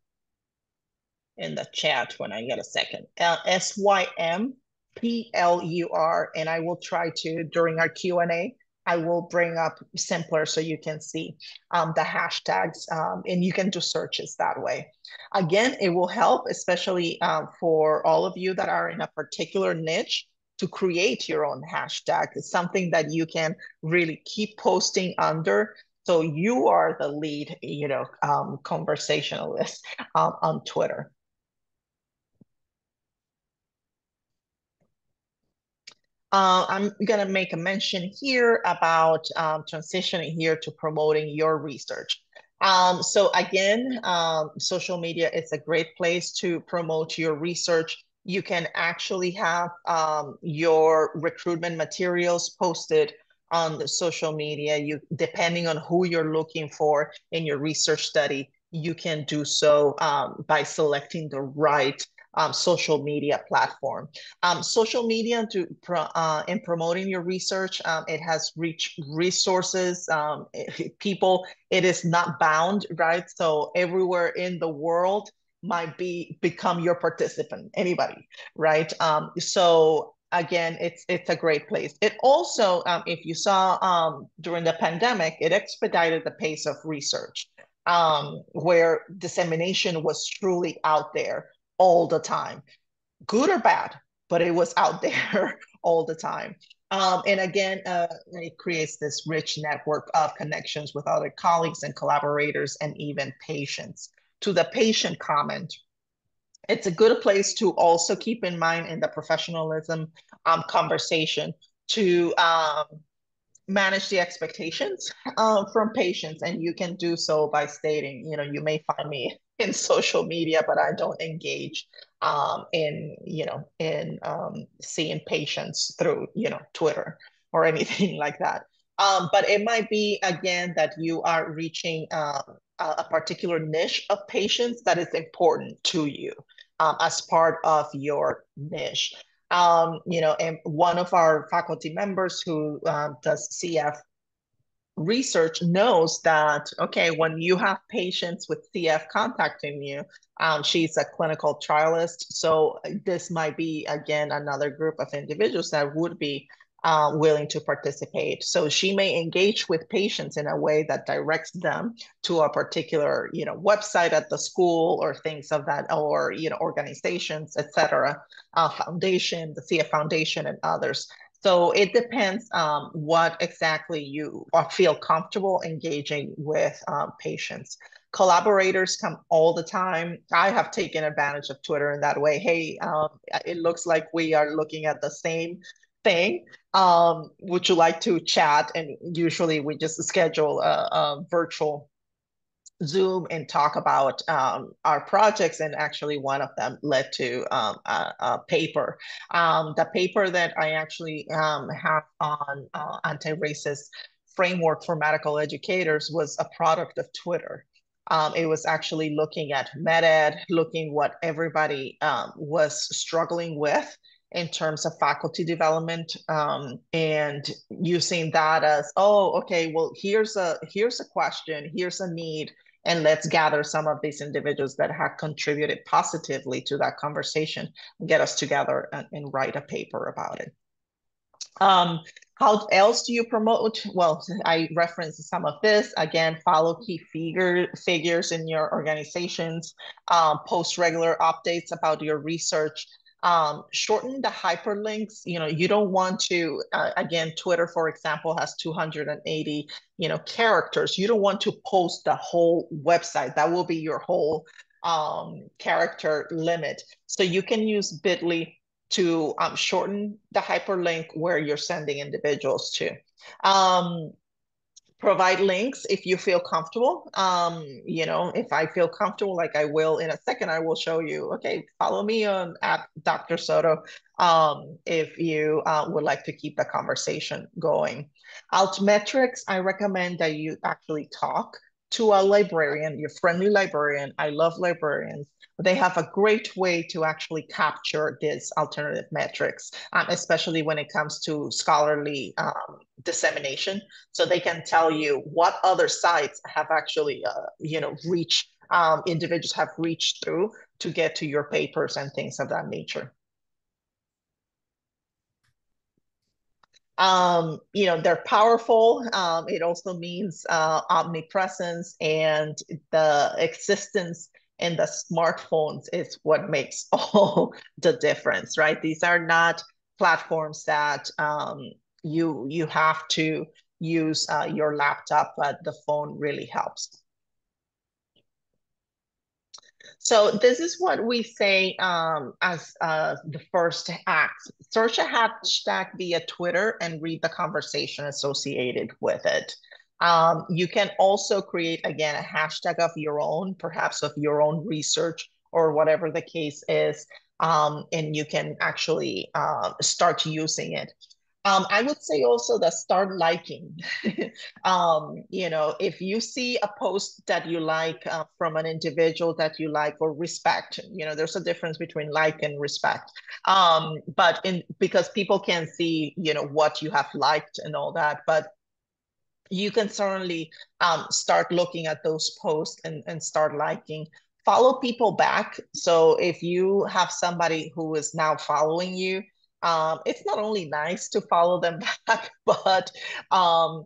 in the chat when I get a second. SYMPLUR, and I will try to, during our Q&A, I will bring up Simpler so you can see the hashtags, and you can do searches that way. Again, it will help, especially for all of you that are in a particular niche, to create your own hashtag. It's something that you can really keep posting under. So you are the lead, conversationalist on Twitter. I'm going to make a mention here about transitioning here to promoting your research. So again, social media is a great place to promote your research. You can actually have your recruitment materials posted on the social media. Depending on who you're looking for in your research study, you can do so by selecting the right social media platform. Social media in promoting your research, it has rich resources, people, it is not bound, right? So everywhere in the world, might become your participant, anybody, right? So again, it's a great place. It also, if you saw during the pandemic, it expedited the pace of research, where dissemination was truly out there all the time, good or bad, but it was out there all the time. And again, it creates this rich network of connections with other colleagues and collaborators and even patients. To the patient comment, it's a good place to also keep in mind in the professionalism conversation to manage the expectations from patients. And you can do so by stating, you may find me in social media, but I don't engage in seeing patients through, Twitter or anything like that. But it might be, again, that you are reaching a particular niche of patients that is important to you as part of your niche. And one of our faculty members who does CF research knows that, okay, when you have patients with CF contacting you, she's a clinical trialist. So this might be, again, another group of individuals that would be willing to participate. So she may engage with patients in a way that directs them to a particular, website at the school or things of that, or, organizations, etc., foundation, the CF Foundation and others. So it depends what exactly you feel comfortable engaging with patients. Collaborators come all the time. I have taken advantage of Twitter in that way. Hey, it looks like we are looking at the same thing. Would you like to chat? And usually we just schedule a virtual Zoom and talk about our projects, and actually one of them led to a paper. The paper that I actually have on anti-racist framework for medical educators was a product of Twitter. It was actually looking at MedEd, looking what everybody was struggling with in terms of faculty development, and using that as, oh, okay, well, here's a question, here's a need, and let's gather some of these individuals that have contributed positively to that conversation and get us together and write a paper about it. How else do you promote? Well, I referenced some of this. Again, follow key figures in your organizations, post regular updates about your research. Shorten the hyperlinks. You don't want to, again, Twitter, for example, has 280, characters. You don't want to post the whole website. That will be your whole character limit. So you can use Bitly to shorten the hyperlink where you're sending individuals to. Provide links if you feel comfortable. If I feel comfortable, like I will in a second, I will show you, okay, follow me on at Dr. Soto if you would like to keep the conversation going. Altmetrics, I recommend that you actually talk to a librarian, your friendly librarian. I love librarians. They have a great way to actually capture these alternative metrics, especially when it comes to scholarly dissemination. So they can tell you what other sites have actually, reached, individuals have reached through to get to your papers and things of that nature. They're powerful. It also means omnipresence, and the existence in the smartphones is what makes all the difference, right? These are not platforms that you have to use your laptop, but the phone really helps. So this is what we say as the first act. Search a hashtag via Twitter and read the conversation associated with it. You can also create, again, a hashtag of your own, perhaps of your own research or whatever the case is, and you can actually start using it. I would say also that start liking. If you see a post that you like from an individual that you like or respect, there's a difference between like and respect. But because people can see, what you have liked and all that, but you can certainly start looking at those posts and start liking. follow people back. So if you have somebody who is now following you, it's not only nice to follow them back, but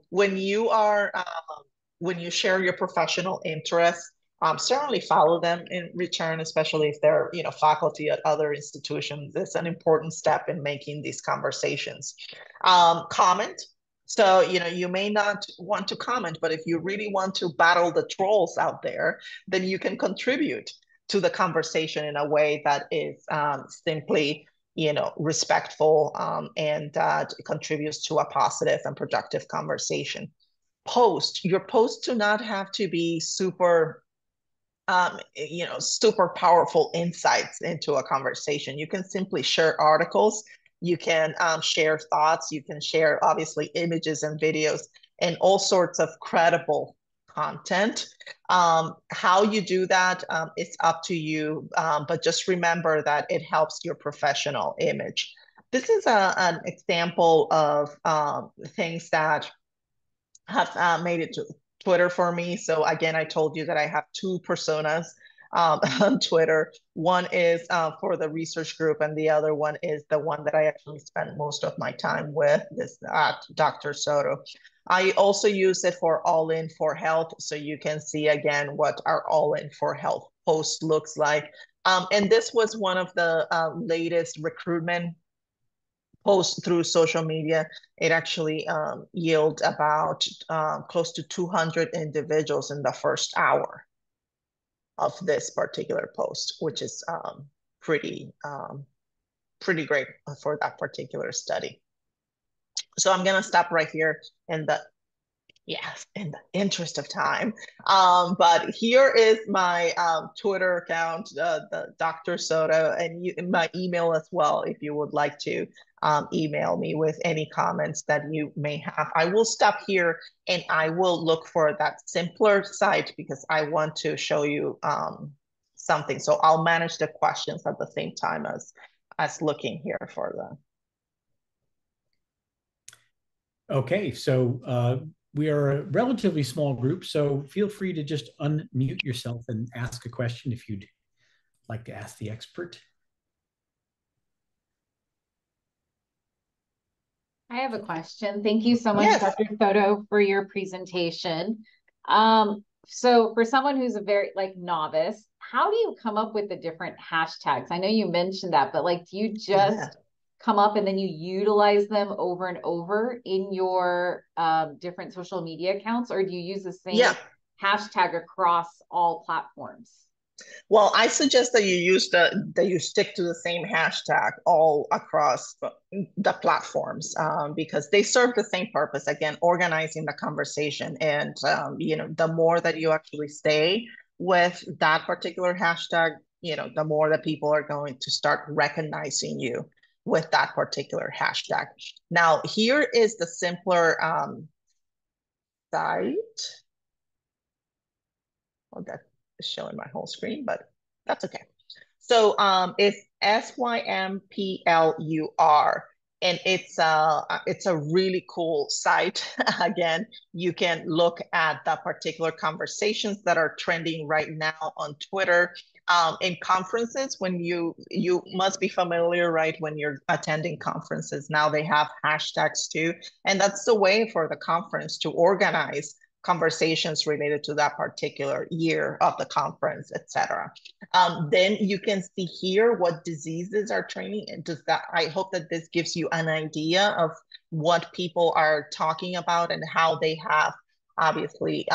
when you share your professional interests, certainly follow them in return, especially if they're, faculty at other institutions. It's an important step in making these conversations. Comment. So, you may not want to comment, but if you really want to battle the trolls out there, then you can contribute to the conversation in a way that is simply, respectful, and contributes to a positive and productive conversation. Your posts do not have to be super super powerful insights into a conversation. You can simply share articles, you can share thoughts, you can share obviously images and videos and all sorts of credible content. How you do that, it's up to you, but just remember that it helps your professional image. This is an example of things that have made it to Twitter for me. So again, I told you that I have two personas on Twitter. One is for the research group, and the other one is the one that I actually spend most of my time with, this Dr. Soto. I also use it for All In for Health, so you can see again what our All In for Health post looks like. And this was one of the latest recruitment post through social media. It actually yielded about close to 200 individuals in the first hour of this particular post, which is pretty great for that particular study. So I'm gonna stop right here in the interest of time. But here is my Twitter account, the Dr. Soto, and my email as well, if you would like to email me with any comments that you may have. I will stop here and I will look for that simpler site because I want to show you something. So I'll manage the questions at the same time as looking here for them. Okay, so we are a relatively small group, so feel free to just unmute yourself and ask a question if you'd like to ask the expert. I have a question. Thank you so much, yes, Dr. Soto, for your presentation. So for someone who's a very novice, how do you come up with the different hashtags? I know you mentioned that, but do you just come up and then you utilize them over and over in your different social media accounts, or do you use the same hashtag across all platforms? Well, I suggest that you stick to the same hashtag all across the platforms, because they serve the same purpose. Again, organizing the conversation, and the more that you actually stay with that particular hashtag, the more that people are going to start recognizing you with that particular hashtag. Now, here is the simpler site. Okay, it's showing my whole screen, but that's okay. So it's SYMPLUR, and it's a really cool site. Again, you can look at the particular conversations that are trending right now on Twitter. In conferences, when you must be familiar, right? When you're attending conferences, now they have hashtags too, and that's the way for the conference to organize conversations related to that particular year of the conference, etc. Then you can see here what diseases are trending. I hope that this gives you an idea of what people are talking about and how they have obviously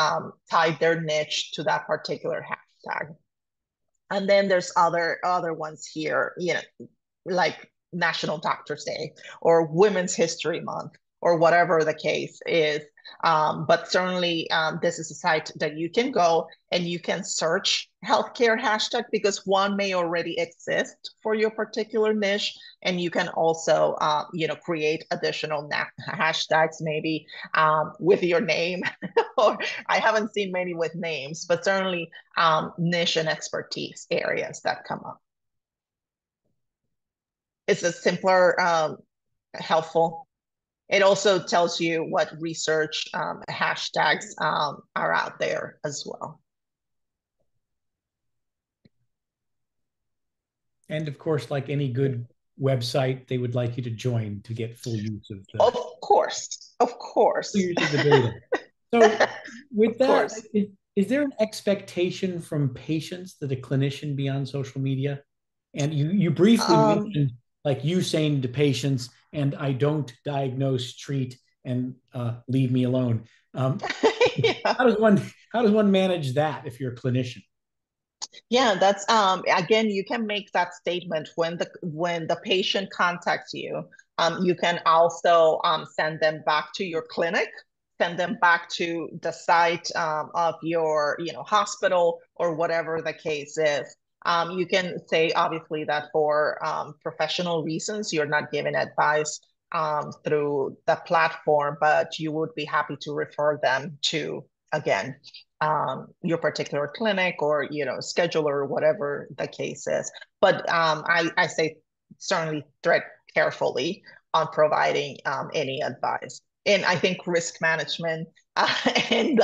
tied their niche to that particular hashtag. And then there's other ones here, like National Doctors Day or Women's History Month or whatever the case is. But certainly this is a site that you can go and you can search healthcare hashtag, because one may already exist for your particular niche. And you can also, create additional hashtags, maybe with your name. Or I haven't seen many with names, but certainly niche and expertise areas that come up. It's a simpler, helpful. It also tells you what research hashtags are out there as well. And of course, like any good website, they would like you to join to get full use of the Of course, of course. use of the data. So with Of that, course. is there an expectation from patients that a clinician be on social media? And you briefly mentioned like you saying to patients, and I don't diagnose, treat, and leave me alone. Yeah. How does one manage that if you're a clinician? Yeah, that's again, you can make that statement when the patient contacts you. You can also send them back to your clinic, send them back to the site of your, hospital or whatever the case is. You can say obviously that for professional reasons, you're not giving advice through the platform, but you would be happy to refer them to, again, your particular clinic or scheduler or whatever the case is. But I say certainly tread carefully on providing any advice. And I think risk management and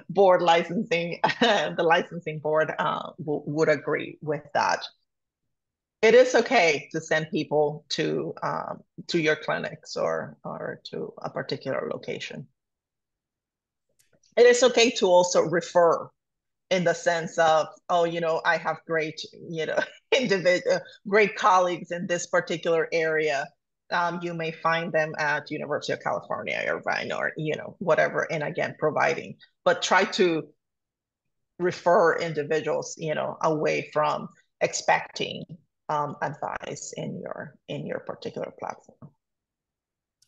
board licensing, the licensing board would agree with that. It is okay to send people to your clinics or to a particular location. It is okay to also refer in the sense of, oh, I have great, individual, great colleagues in this particular area. You may find them at University of California, Irvine, or, whatever. And again, providing, but try to refer individuals, away from expecting advice in your particular platform.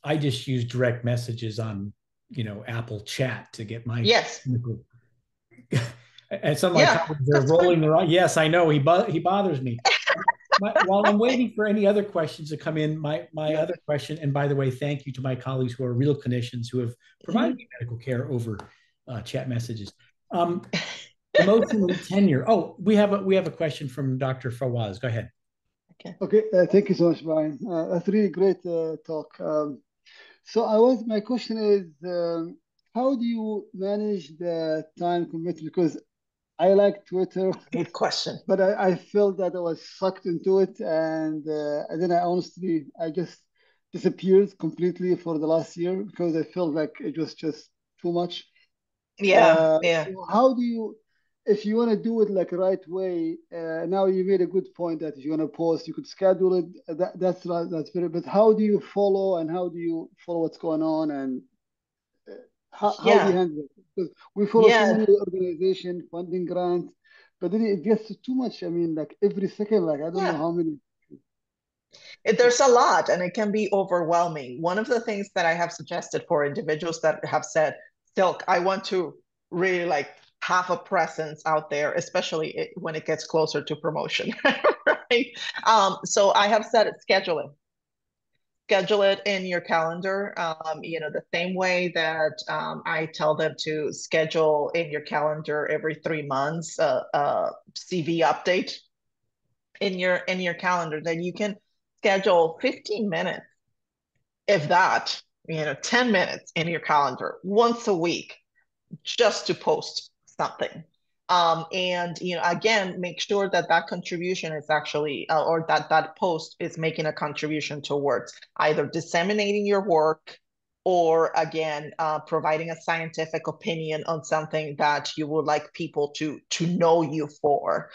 I just use direct messages on, Apple Chat to get my Yes. And some of my colleagues are rolling their eyes. Yes, I know he bothers me. While I'm waiting for any other questions to come in, my other question, and by the way, thank you to my colleagues who are real clinicians who have provided me medical care over chat messages. Emotional tenure. Oh, we have a question from Dr. Fawaz. Go ahead. Okay. Thank you so much, Brian. That's really great talk. So my question is, how do you manage the time commitment? Because I like Twitter. Good question. But I felt that I was sucked into it, and then I just disappeared completely for the last year because I felt like it was just too much. Yeah. So how do you, if you want to do it like the right way, now you made a good point that if you want to post, you could schedule it. That's right. That's very. But how do you follow, and how do you follow what's going on, and how do you handle it? Because we follow so many organizations, funding grants, but then it gets too much. I mean, like every second, like I don't know how many. There's a lot, and it can be overwhelming. One of the things that I have suggested for individuals that have said, Silk, I want to really like have a presence out there, especially when it gets closer to promotion, right? So I have said schedule it. Schedule it in your calendar, the same way that I tell them to schedule in your calendar every 3 months a CV update in your calendar, that you can schedule 15 minutes, if that, 10 minutes in your calendar once a week just to post something. And again, make sure that contribution is actually or that post is making a contribution towards either disseminating your work or again providing a scientific opinion on something that you would like people to know you for.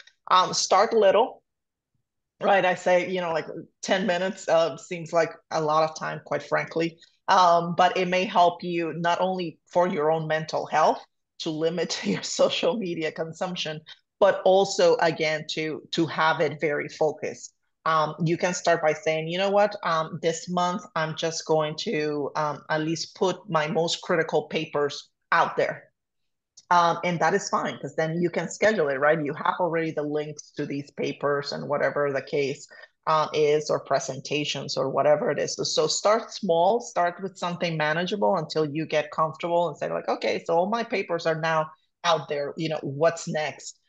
Start little, right? I say, like 10 minutes seems like a lot of time, quite frankly. But it may help you not only for your own mental health to limit your social media consumption, but also, again, to have it very focused. You can start by saying, you know what, this month I'm just going to at least put my most critical papers out there. And that is fine because then you can schedule it, right? You have already the links to these papers and whatever the case is, or presentations or whatever it is. So start small, start with something manageable until you get comfortable and say like, okay, so all my papers are now out there, what's next?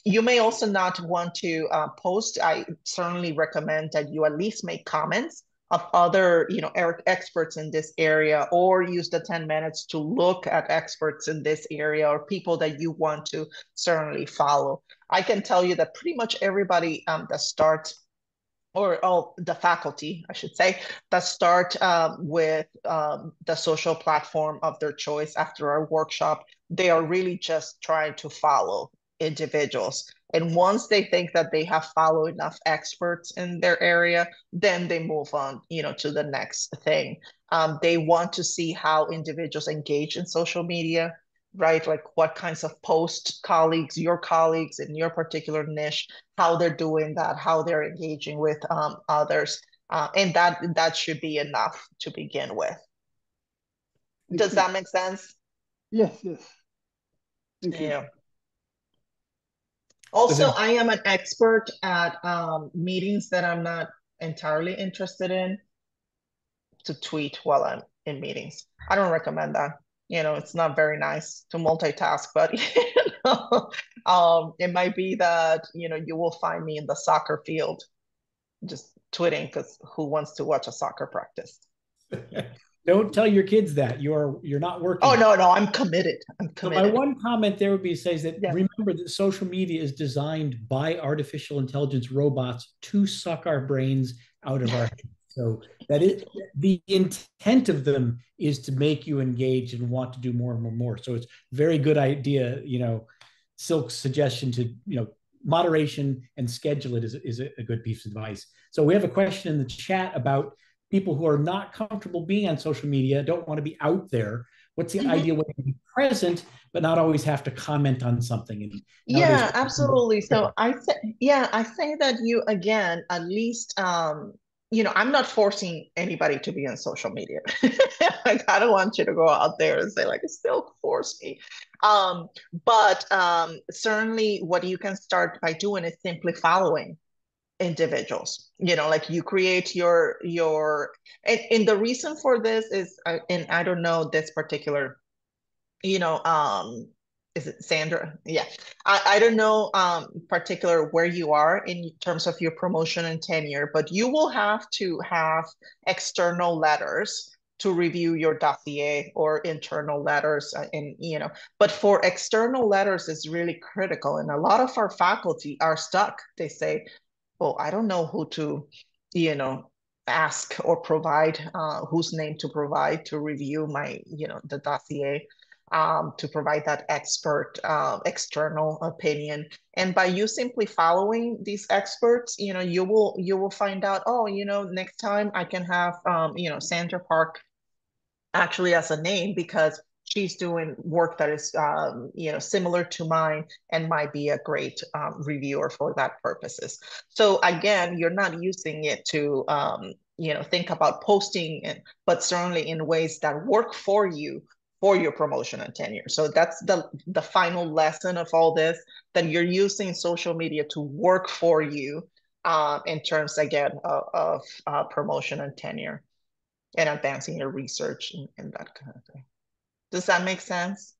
You may also not want to post. I certainly recommend that you at least make comments of other, experts in this area, or use the 10 minutes to look at experts in this area or people that you want to certainly follow. I can tell you that pretty much everybody that starts, or the faculty, I should say, that start with the social platform of their choice after our workshop, they are really just trying to follow individuals. And once they think that they have followed enough experts in their area, then they move on, to the next thing. They want to see how individuals engage in social media, right? Like what kinds of posts your colleagues in your particular niche, how they're doing that, how they're engaging with others. And that should be enough to begin with. Does that make sense? Yes, yes. Thank you. Yeah. Also, I am an expert at meetings that I'm not entirely interested in to tweet while I'm in meetings. I don't recommend that. It's not very nice to multitask, but it might be that, you will find me in the soccer field just tweeting, because who wants to watch a soccer practice? Don't tell your kids that you're not working. Oh, no, I'm committed. So my one comment there would be says that remember that social media is designed by artificial intelligence robots to suck our brains out of our heads. So that is the intent of them, is to make you engage and want to do more and more and more. So it's very good idea, Silk's suggestion to, moderation and schedule it is a good piece of advice. So we have a question in the chat about people who are not comfortable being on social media, don't want to be out there. What's the ideal way to be present, but not always have to comment on something? And yeah, absolutely. So I say that you, again, at least, I'm not forcing anybody to be on social media. Like, I don't want you to go out there and say, like, still force me. But certainly what you can start by doing is simply following individuals. Like, you create your and the reason for this is, and I don't know this particular, is it Sandra? Yeah. I don't know particular where you are in terms of your promotion and tenure, but you will have to have external letters to review your dossier, or internal letters, but for external letters is really critical. And a lot of our faculty are stuck. They say, well, I don't know who to, ask or provide, whose name to provide to review my, the dossier. To provide that expert external opinion. And by you simply following these experts, you will find out, oh, next time I can have, Sandra Park actually as a name, because she's doing work that is, similar to mine, and might be a great reviewer for that purposes. So again, you're not using it to, think about posting, but certainly in ways that work for you, for your promotion and tenure. So that's the final lesson of all this, that you're using social media to work for you in terms, again, of promotion and tenure, and advancing your research and that kind of thing. Does that make sense?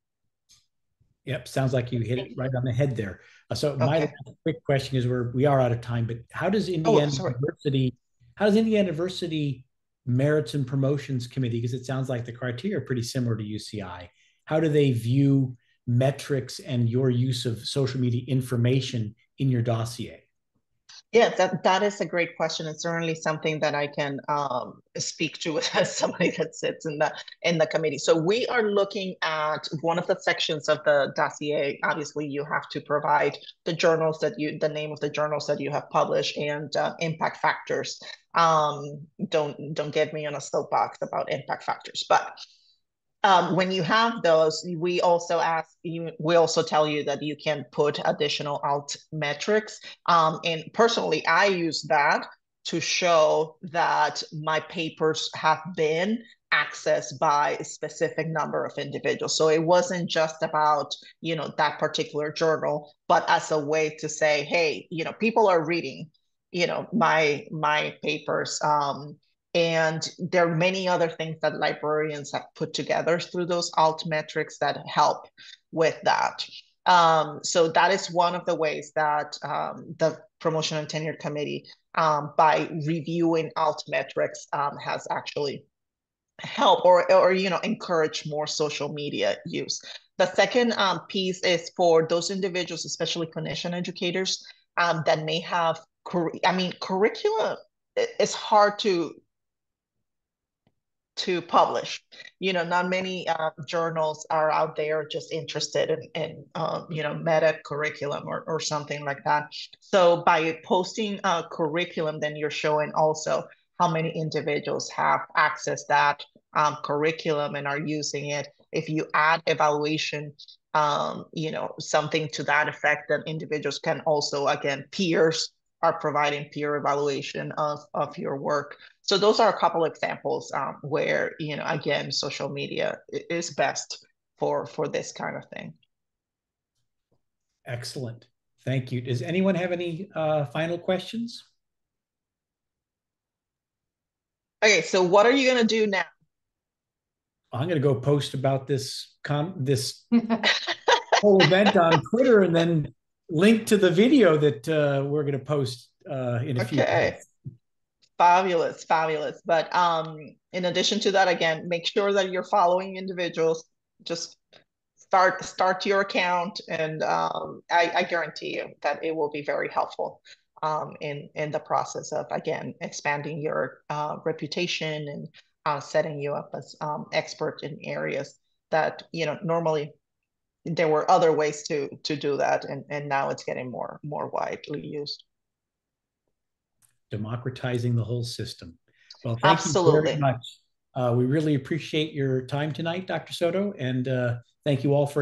Yep, sounds like you hit it right on the head there. So my last quick question is, we are out of time, but how does Indiana University Merits and Promotions Committee, because it sounds like the criteria are pretty similar to UCI, how do they view metrics and your use of social media information in your dossier? Yeah, that is a great question. It's certainly something that I can speak to as somebody that sits in the committee. So we are looking at one of the sections of the dossier. Obviously, you have to provide the name of the journals that you have published, and impact factors. Don't get me on a soapbox about impact factors, but when you have those, we also tell you that you can put additional alt metrics. And personally, I use that to show that my papers have been accessed by a specific number of individuals. So it wasn't just about, that particular journal, but as a way to say, hey, people are reading, my papers. And there are many other things that librarians have put together through those alt metrics that help with that. So that is one of the ways that the Promotion and Tenure Committee by reviewing Altmetrics has actually helped or encourage more social media use. The second piece is for those individuals, especially clinician educators, that may have, curriculum is hard to publish. Not many journals are out there just interested in meta curriculum or something like that. So by posting a curriculum, then you're showing also how many individuals have accessed that curriculum and are using it. If you add evaluation, something to that effect, then individuals can also, again, peers are providing peer evaluation of your work. So those are a couple examples where, again, social media is best for this kind of thing. Excellent. Thank you. Does anyone have any final questions? Okay, so what are you going to do now? I'm going to go post about this whole event on Twitter and then link to the video that we're going to post in a few days. Fabulous, fabulous. But in addition to that, again, make sure that you're following individuals. Just start your account, and I guarantee you that it will be very helpful in the process of, again, expanding your reputation and setting you up as expert in areas that normally there were other ways to do that, and now it's getting more widely used. Democratizing the whole system. Well, thank Absolutely. you very much. We really appreciate your time tonight, Dr. Soto, and thank you all for